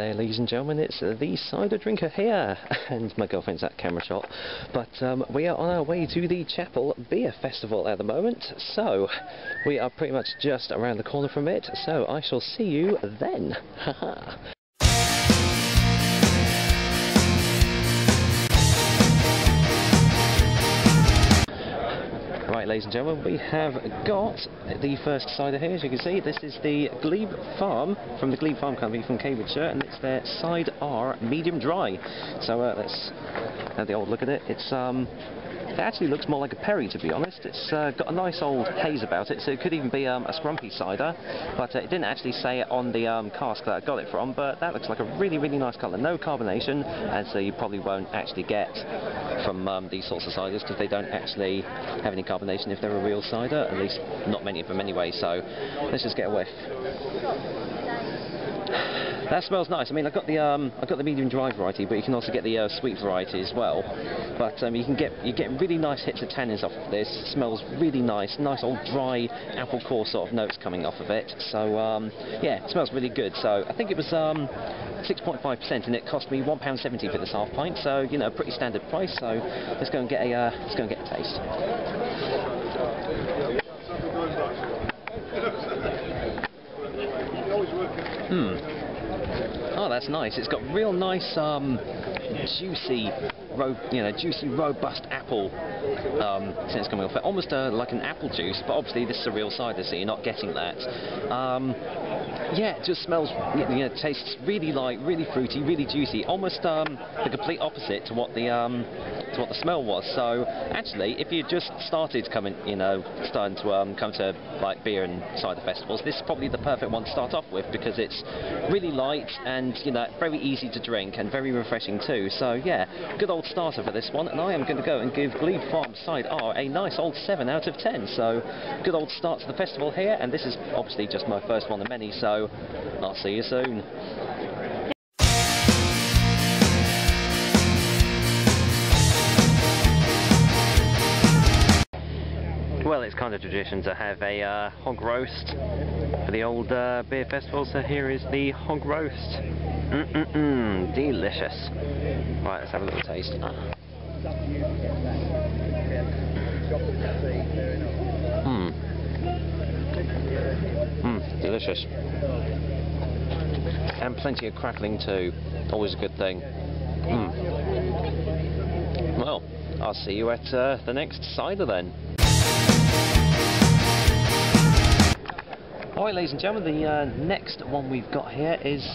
there, ladies and gentlemen, it's the cider drinker here, and my girlfriend's at camera shot, but we are on our way to the Chappel Beer Festival at the moment, so we are pretty much just around the corner from it, so I shall see you then. Haha. Right, ladies and gentlemen, we have got the first cider here. As you can see, this is the Glebe Farm, from the Glebe Farm company from Cambridgeshire, and it's their cide-r medium dry. So let's have the old look at it. It actually looks more like a perry, to be honest. It's got a nice old haze about it, so it could even be a scrumpy cider, but it didn't actually say it on the cask that I got it from, but that looks like a really, really nice colour. No carbonation, and so you probably won't actually get from these sorts of ciders, because they don't actually have any carbonation if they're a real cider, at least not many of them anyway, so let's just get a whiff. That smells nice. I mean, I've got the medium dry variety, but you can also get the sweet variety as well. But you get really nice hits of tannins off of this. It smells really nice old dry apple core sort of notes coming off of it. So yeah, it smells really good. So I think it was 6.5%, and it cost me £1.70 for this half pint. So you know, pretty standard price. So let's go and get a taste. Oh, that's nice. It's got real nice, juicy, robust apple sense coming off it. Almost like an apple juice, but obviously this is a real cider, so you're not getting that. Yeah, it just smells, tastes really light, really fruity, really juicy. Almost the complete opposite to what the smell was. So actually, if you just starting to come to like beer and cider festivals, this is probably the perfect one to start off with, because it's really light and very easy to drink and very refreshing too. So yeah, good old starter for this one, and I am going to go and give Glebe Farm Cide-r a nice old 7 out of 10. So good old start to the festival here, and this is obviously just my first one of many, so I'll see you soon. Well, it's kind of tradition to have a hog roast for the old beer festival, so here is the hog roast. Delicious. Right, let's have a little taste. Delicious. And plenty of crackling too. Always a good thing. Well, I'll see you at the next cider then. Alright, ladies and gentlemen, the next one we've got here is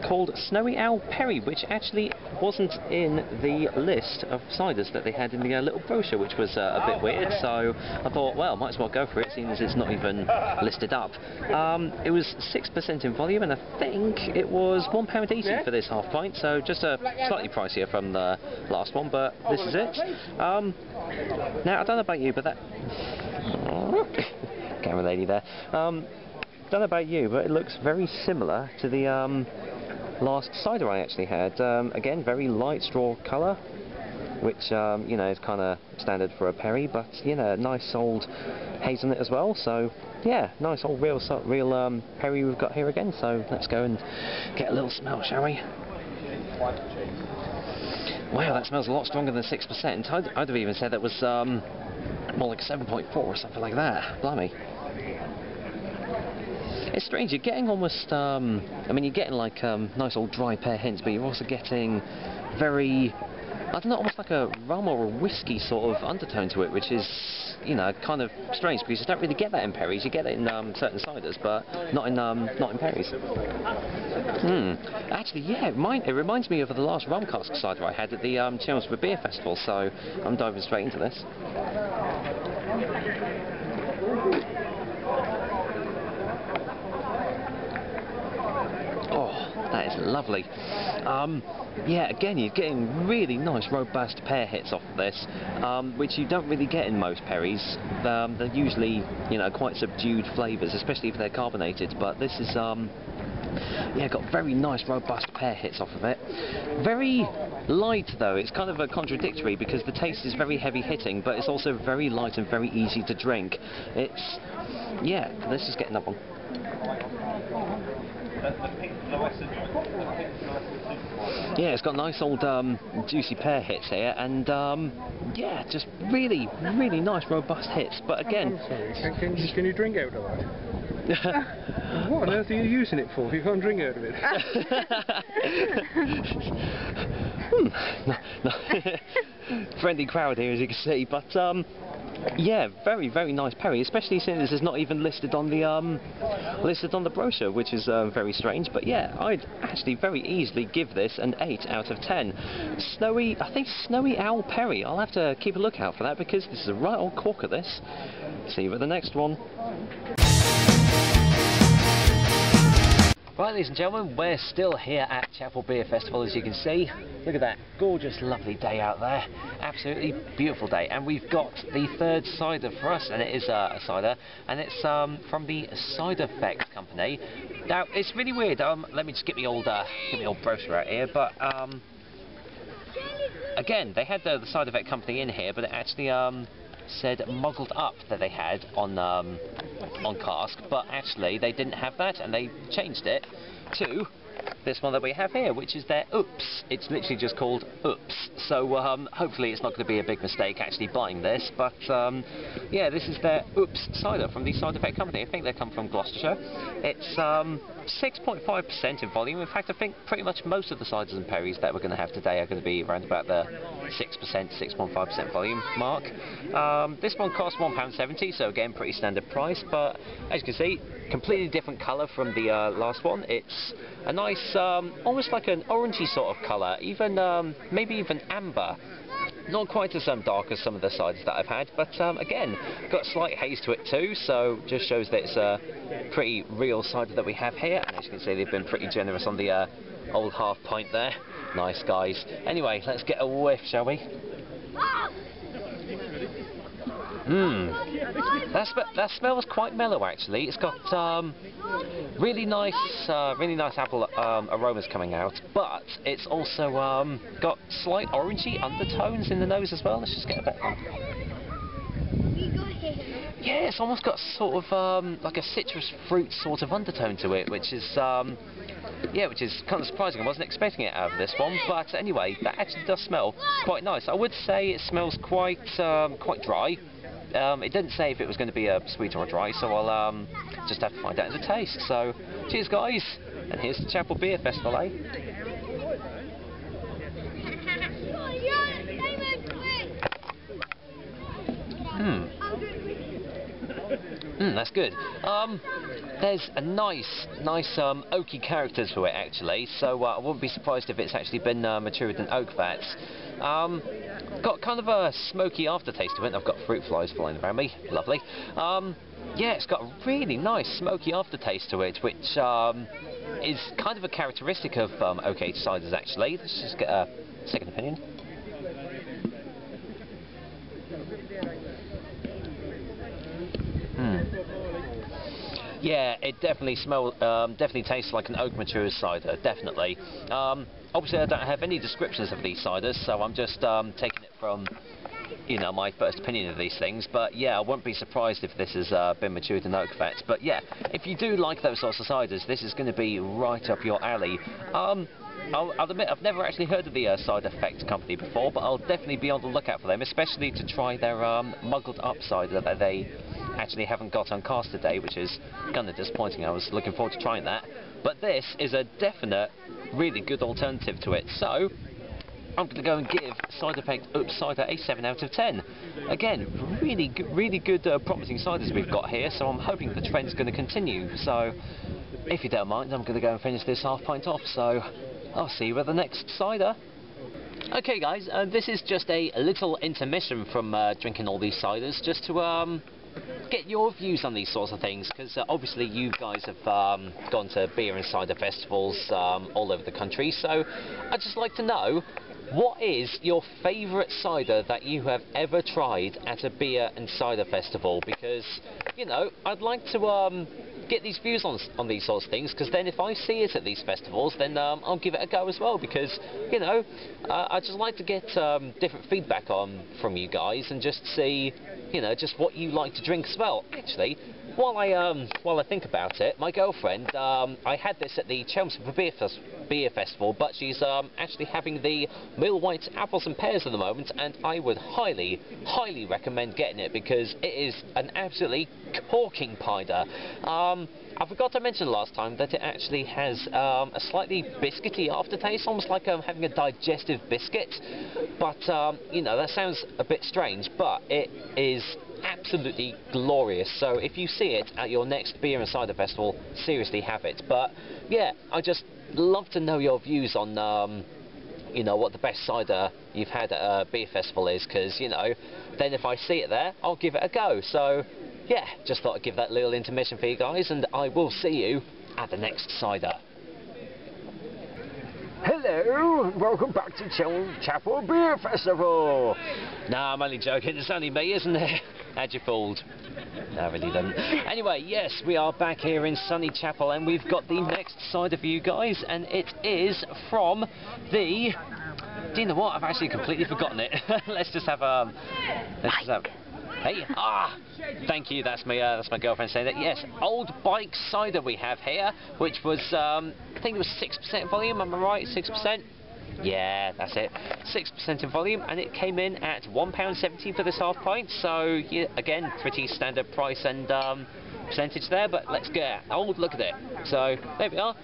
called Snowy Owl Perry, which actually wasn't in the list of ciders that they had in the little brochure, which was a bit weird, so I thought, well, might as well go for it, seeing as it's not even listed up. It was 6% in volume, and I think it was £1.80 for this half pint, so just a slightly pricier from the last one, but this is it. Now, I don't know about you, but that... camera lady there. Don't know about you, but it looks very similar to the last cider I actually had. Again, very light straw colour, which is kind of standard for a perry, but nice old haze on it as well. So yeah, nice old real perry we've got here again. So let's go and get a little smell, shall we? Wow, that smells a lot stronger than 6%. I'd have even said that was more like 7.4 or something like that. Blimey. It's strange, you're getting almost, I mean, you're getting like nice old dry pear hints, but you're also getting very, I don't know, almost like a rum or a whiskey sort of undertone to it, which is, kind of strange, because you don't really get that in perries. You get it in certain ciders, but not in perries. Actually, yeah, it reminds me of the last rum cask cider I had at the Chelmsford Beer Festival, so I'm diving straight into this. That is lovely. Yeah, again, you're getting really nice robust pear hits off of this, which you don't really get in most perries. They're usually, quite subdued flavours, especially if they're carbonated, but this is, yeah, got very nice robust pear hits off of it. Very light though. It's kind of a contradictory, because the taste is very heavy hitting, but it's also very light and very easy to drink. It's, yeah, let's just get another one. Yeah, it's got nice old juicy pear hits here, and yeah, just really, really nice robust hits. But again, sorry, can you drink out of that? What on earth are you using it for? You can't drink out of it. Friendly crowd here, as you can see, but yeah, very, very nice perry, especially since this is not even listed on the brochure, which is very strange. But yeah, I'd actually very easily give this an 8 out of 10. Snowy, I think Snowy Owl Perry. I'll have to keep a lookout for that, because this is a right old corker, this. See you at the next one. Right, ladies and gentlemen, we're still here at Chappel Beer Festival, as you can see. Look at that gorgeous, lovely day out there. Absolutely beautiful day. And we've got the third cider for us, and it is a cider, and it's from the Cider Effect company. Now, it's really weird. Let me just get my old brochure out here. But again, they had the Cider Effect company in here, but it actually said muggled up that they had on cask, but actually they didn't have that, and they changed it to this one that we have here, which is their Oops. It's literally just called Oops. So hopefully it's not going to be a big mistake actually buying this, but yeah, this is their Oops cider from the Cider Effect company. I think they come from Gloucestershire. It's 6.5% in volume. In fact, I think pretty much most of the ciders and perries that we're going to have today are going to be around about the 6.5% volume mark. This one costs £1.70, so again, pretty standard price, but as you can see, completely different colour from the last one. It's a nice, almost like an orangey sort of colour, even maybe even amber. Not quite as dark as some of the ciders that I've had, but again, got a slight haze to it too, so just shows that it's a pretty real cider that we have here. And as you can see, they've been pretty generous on the old half pint there. Nice guys. Anyway, let's get a whiff, shall we? That smells quite mellow actually. It's got really nice apple aromas coming out, but it's also got slight orangey undertones in the nose as well. Let's just get a bit. Yeah, it's almost got sort of like a citrus fruit sort of undertone to it, which is yeah, which is kind of surprising. I wasn't expecting it out of this one, but anyway, that actually does smell quite nice. I would say it smells quite dry. It didn't say if it was going to be a sweet or a dry, so I'll just have to find out in the taste. So, cheers guys, and here's the Chappel Beer Festival, eh? That's good. There's a nice oaky character to it actually, so I wouldn't be surprised if it's actually been matured in oak vats. Got kind of a smoky aftertaste to it. I've got fruit flies flying around me. Lovely. Yeah, it's got a really nice smoky aftertaste to it, which is kind of a characteristic of oak aged ciders actually. Let's just get a second opinion. Yeah, it definitely tastes like an oak mature cider, definitely. Obviously I don't have any descriptions of these ciders, so I'm just taking it from, you know, my first opinion of these things. But yeah, I won't be surprised if this has been matured in oak fats. But yeah, if you do like those sorts of ciders, this is going to be right up your alley. I'll admit I've never actually heard of the Cider Effect company before, but I'll definitely be on the lookout for them, especially to try their muggled up cider that they actually haven't got on cast today, which is kind of disappointing. I was looking forward to trying that, but this is a definite really good alternative to it, so I'm going to go and give Cider Effect Oops Cider a 7 out of 10. Again, really good promising ciders we've got here, so I'm hoping the trend's going to continue. So if you don't mind, I'm going to go and finish this half pint off, so I'll see you at the next cider. Okay guys, this is just a little intermission from drinking all these ciders, just to get your views on these sorts of things, because obviously you guys have gone to beer and cider festivals all over the country, so I'd just like to know, what is your favourite cider that you have ever tried at a beer and cider festival? Because, you know, I'd like to get these views on these sorts of things, because then if I see it at these festivals, then I'll give it a go as well, because, you know, I just like to get different feedback from you guys, and just see, you know, just what you like to drink as well. Actually, while I think about it, my girlfriend, I had this at the Chelmsford Beer Festival, but she's actually having the Mill White Apples and Pears at the moment, and I would highly recommend getting it, because it is an absolutely corking cider. I forgot to mention last time that it actually has a slightly biscuity aftertaste, almost like having a digestive biscuit, but you know, that sounds a bit strange, but it is absolutely glorious. So if you see it at your next beer and cider festival, seriously have it. But yeah, I just love to know your views on you know, what the best cider you've had at a beer festival is, because, you know, then if I see it there, I'll give it a go. So yeah, just thought I'd give that little intermission for you guys, and I will see you at the next cider. Hello, welcome back to Chappel Beer Festival. Nah, I'm only joking, it's only me, isn't it? Had you fooled? No, I really didn't. Anyway, yes, we are back here in sunny Chappel, and we've got the next cider for you guys, and it is from the... Do you know what? I've actually completely forgotten it. Let's just have Hey, thank you. That's my girlfriend saying that. Yes, Old Bike Cider we have here, which was I think it was 6% volume. Am I right? 6%. Yeah, that's it. 6% in volume, and it came in at £1.70 for this half pint. So yeah, again, pretty standard price and percentage there. But let's get a old look at it. So there we are.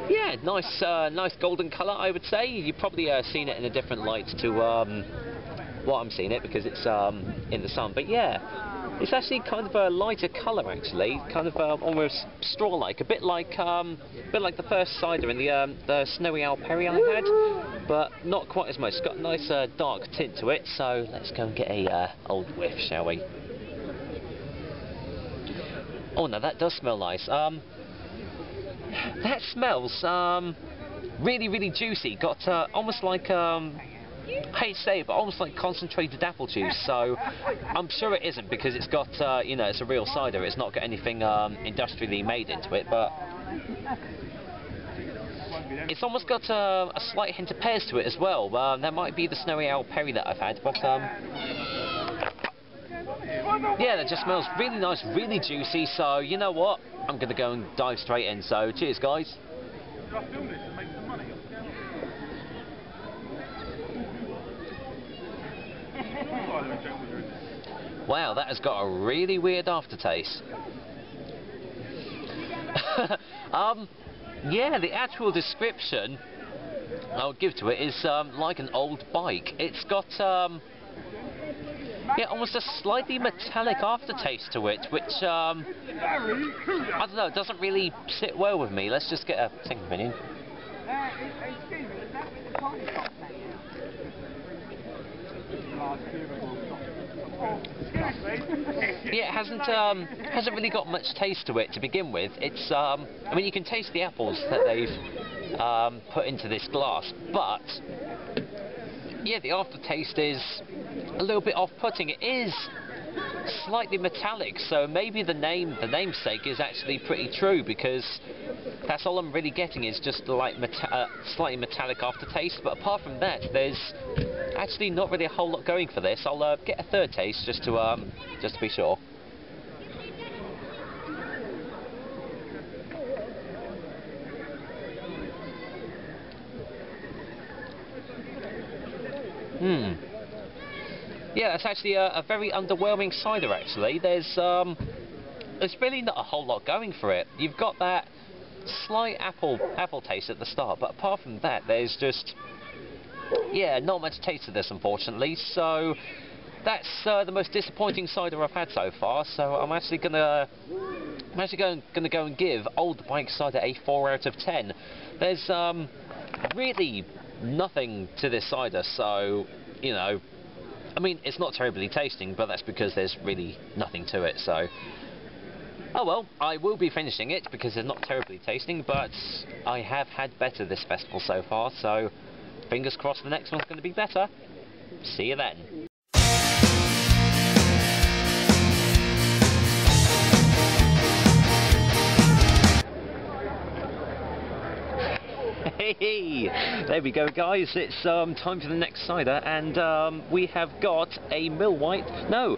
Yeah, nice golden colour, I would say. You've probably seen it in a different light to what I'm seeing it, because it's in the sun. But yeah, it's actually kind of a lighter colour, actually, kind of almost straw-like, a bit like the first cider in the Snowy Owl Perry I had, but not quite as much. It's got a nice dark tint to it. So let's go and get a old whiff, shall we? Oh no, that does smell nice. That smells really juicy. Got almost like I hate to say it, but almost like concentrated apple juice. So I'm sure it isn't, because it's got you know, it's a real cider. It's not got anything industrially made into it, but it's almost got a slight hint of pears to it as well. That might be the Snowy Owl Perry that I've had, but yeah, that just smells really nice, really juicy. So you know what? I'm going to go and dive straight in. So cheers, guys. Wow, that has got a really weird aftertaste. Yeah, the actual description I'll give to it is like an old bike. It's got yeah, almost a slightly metallic aftertaste to it, which I don't know, it doesn't really sit well with me. Let's just get a second opinion. Yeah, it hasn't really got much taste to it to begin with. It's I mean, you can taste the apples that they've put into this glass, but yeah, the aftertaste is a little bit off-putting. It is slightly metallic, so maybe the namesake is actually pretty true, because that's all I'm really getting is just like slightly metallic aftertaste. But apart from that, there's actually not really a whole lot going for this. I'll get a third taste just to be sure. Yeah, it's actually a very underwhelming cider, actually. There's really not a whole lot going for it. You've got that slight apple taste at the start, but apart from that, there's just, yeah, not much taste to this, unfortunately. So that's the most disappointing cider I've had so far. So I'm actually gonna go and give Old Bike Cider a 4 out of 10. There's really nothing to this cider, so you know, I mean, it's not terribly tasting, but that's because there's really nothing to it. So oh well, I will be finishing it because it's not terribly tasting, but I have had better this festival so far, so fingers crossed the next one's going to be better. See you then. There we go, guys. It's time for the next cider, and we have got a Mill White. No,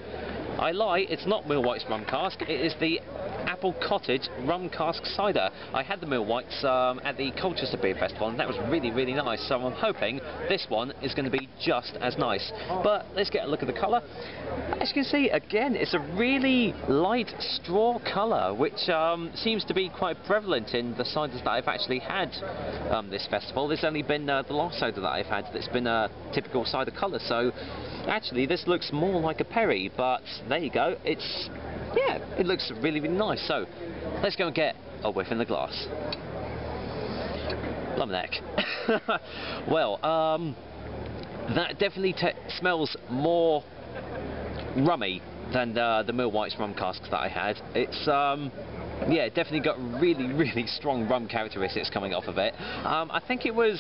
I lie. It's not Mill White's rum cask. It is the Apple Cottage rum cask cider. I had the Mill Whites at the Colchester Beer Festival, and that was really, really nice. So I'm hoping this one is going to be just as nice. But let's get a look at the colour. As you can see, again, it's a really light straw colour, which seems to be quite prevalent in the ciders that I've actually had this festival. There's only been the last cider that I've had that's been a typical cider colour. So actually, this looks more like a perry, but there you go. Yeah, it looks really, really nice. So let's go and get a whiff in the glass. Lumberneck. Well, that definitely smells more rummy than the Mill White's rum casks that I had. It's yeah, definitely got really, really strong rum characteristics coming off of it. I think it was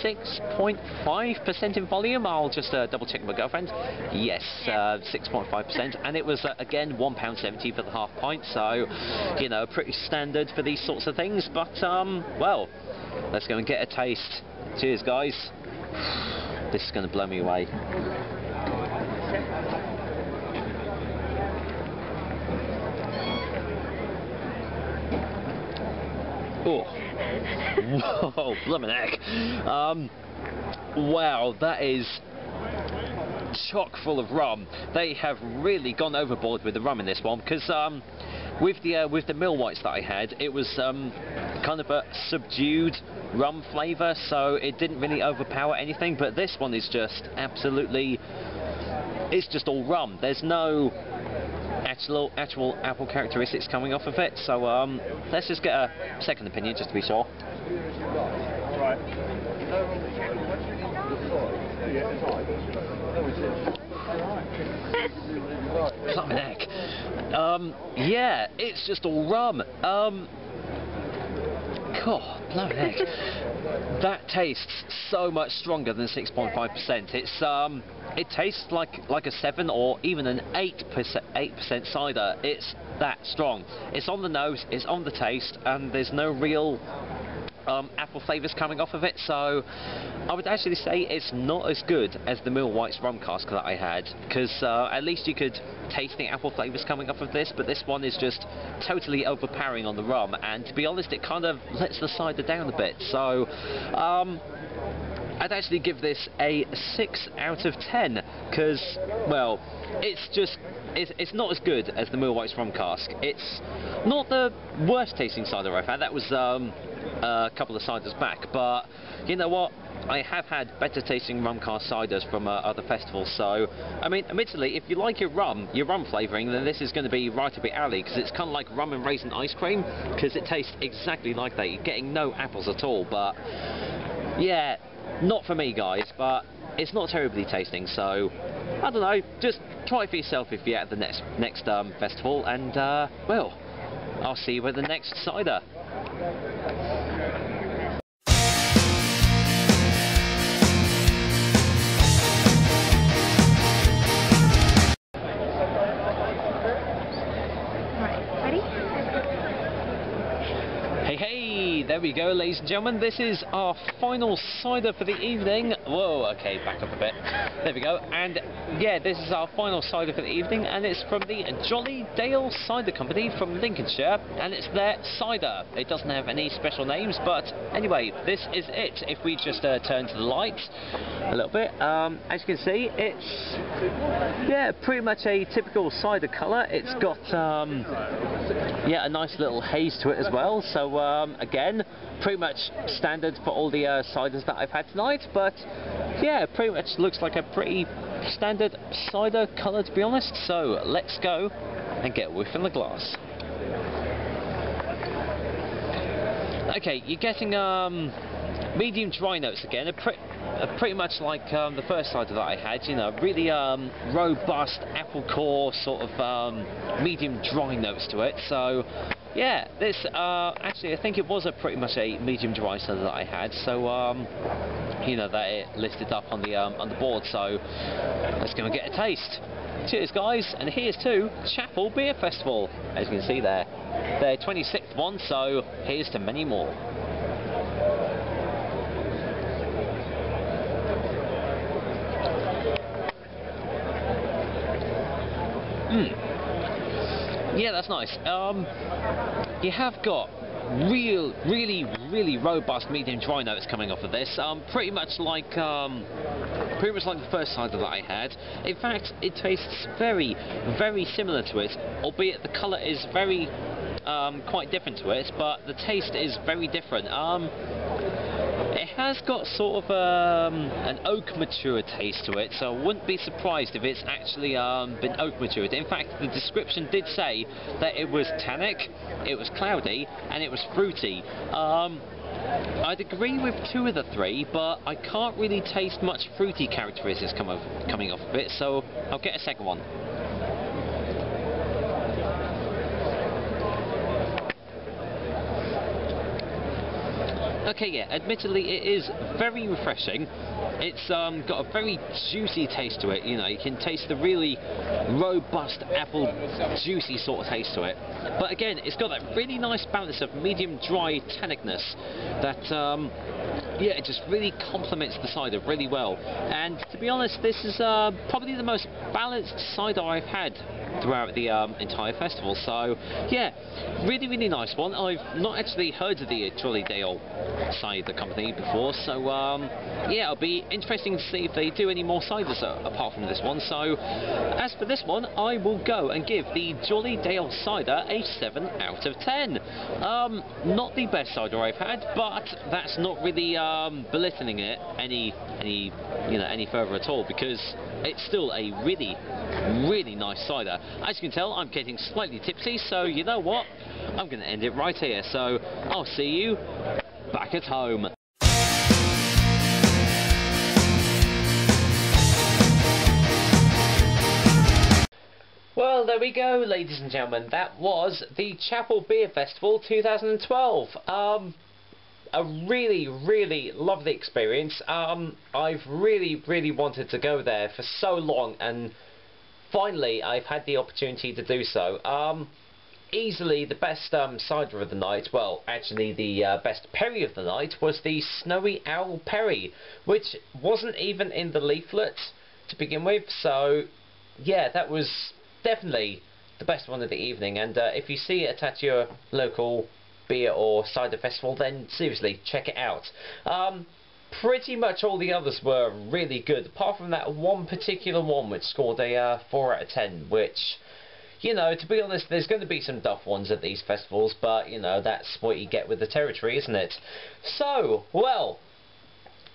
6.5% in volume. I'll just double check with my girlfriend. Yes, 6.5%, and it was again £1.70 for the half pint. So, you know, pretty standard for these sorts of things. But well, let's go and get a taste. Cheers, guys. This is going to blow me away. Oh, whoa, blimmin' heck. Wow, that is chock full of rum. They have really gone overboard with the rum in this one, because with the Mill Whites that I had, it was kind of a subdued rum flavour, so it didn't really overpower anything. But this one is just absolutely, it's just all rum. There's no actual apple characteristics coming off of it. So let's just get a second opinion just to be sure. Blimey heck. Yeah, it's just all rum. God, blimey heck. That tastes so much stronger than 6.5%. It tastes like a 7 or even an 8% cider. It's that strong. It's on the nose, it's on the taste, and there's no real apple flavours coming off of it. So I would actually say it's not as good as the Mill White's rum cask that I had, because at least you could taste the apple flavours coming off of this, but this one is just totally overpowering on the rum, and to be honest, it kind of lets the cider down a bit. So I'd actually give this a 6 out of 10, because, well, it's not as good as the Mill White's rum cask. It's not the worst tasting cider I've had. That was a couple of ciders back, but you know what? I have had better tasting rum cask ciders from other festivals. So, I mean, admittedly, if you like your rum flavouring, then this is going to be right up your alley, because it's kind of like rum and raisin ice cream, because it tastes exactly like that. You're getting no apples at all. But yeah, not for me, guys, but it's not terribly tasting, so I don't know, just try it for yourself if you're at the next festival, and well, I'll see you at the next cider. There we go, ladies and gentlemen, this is our final cider for the evening. Whoa, okay, back up a bit. There we go, and yeah, this is our final cider for the evening, and it's from the Enjoydale Cider Company from Lincolnshire, and it's their cider. It doesn't have any special names, but anyway, this is it. If we just turn to the light a little bit, as you can see, it's, yeah, pretty much a typical cider colour. It's got, yeah, a nice little haze to it as well, so again, pretty much standard for all the ciders that I've had tonight, but yeah, pretty much looks like a pretty standard cider colour, to be honest. So let's go and get a whiff in the glass. Okay, you're getting medium dry notes again, pretty much like the first cider that I had, you know, really robust apple core sort of medium dry notes to it. So yeah, this actually I think it was pretty much a medium dry cider that I had, so you know, that it listed up on the board. So let's go and get a taste. Cheers, guys, and here's to Chappel Beer Festival. As you can see there, their 26th one, so here's to many more. Yeah, that's nice. You have got really robust medium dry notes coming off of this. Pretty much like the first cider that I had. In fact, it tastes very similar to it, albeit the colour is very quite different to it, but the taste is very different. It has got sort of an oak mature taste to it, so I wouldn't be surprised if it's actually been oak matured. In fact, the description did say that it was tannic, it was cloudy, and it was fruity. I'd agree with 2 of the 3, but I can't really taste much fruity characteristics coming off of it, so I'll get a second one. Okay, yeah, admittedly it is very refreshing. It's got a very juicy taste to it, you know, you can taste the really robust apple juicy sort of taste to it. But again, it's got that really nice balance of medium dry tannicness that, yeah, it just really complements the cider really well. And to be honest, this is probably the most balanced cider I've had throughout the entire festival. So yeah, really nice one. I've not actually heard of the Enjoydale cider company before, so yeah, it'll be interesting to see if they do any more ciders apart from this one. So as for this one, I will go and give the Enjoydale cider a 7 out of 10. Not the best cider I've had, but that's not really belittling it any further at all, because it's still a really nice cider. As you can tell, I'm getting slightly tipsy, so you know what, I'm going to end it right here. So I'll see you back at home. Well, there we go, ladies and gentlemen. That was the Chappel Beer Festival 2012. A really lovely experience. I've really wanted to go there for so long, and finally I've had the opportunity to do so. Easily the best cider of the night, well, actually the best perry of the night, was the Snowy Owl Perry, which wasn't even in the leaflet to begin with. So yeah, that was definitely the best one of the evening. And if you see it at your local beer or cider festival, then seriously check it out. Pretty much all the others were really good, apart from that one particular one which scored a 4 out of 10, which, you know, to be honest, there's going to be some duff ones at these festivals, but, you know, that's what you get with the territory, isn't it? So, well,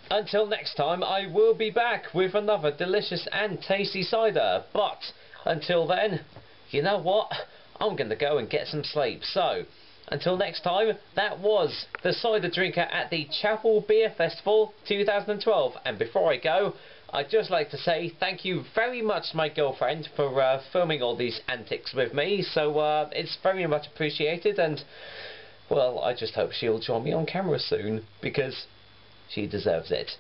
until next time, I will be back with another delicious and tasty cider, but until then, you know what, I'm going to go and get some sleep. So, until next time, that was the cider drinker at the Chappel Beer Festival 2012, and before I go, I'd just like to say thank you very much to my girlfriend for filming all these antics with me. So it's very much appreciated, and well, I just hope she'll join me on camera soon, because she deserves it.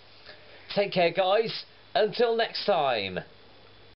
Take care, guys. Until next time.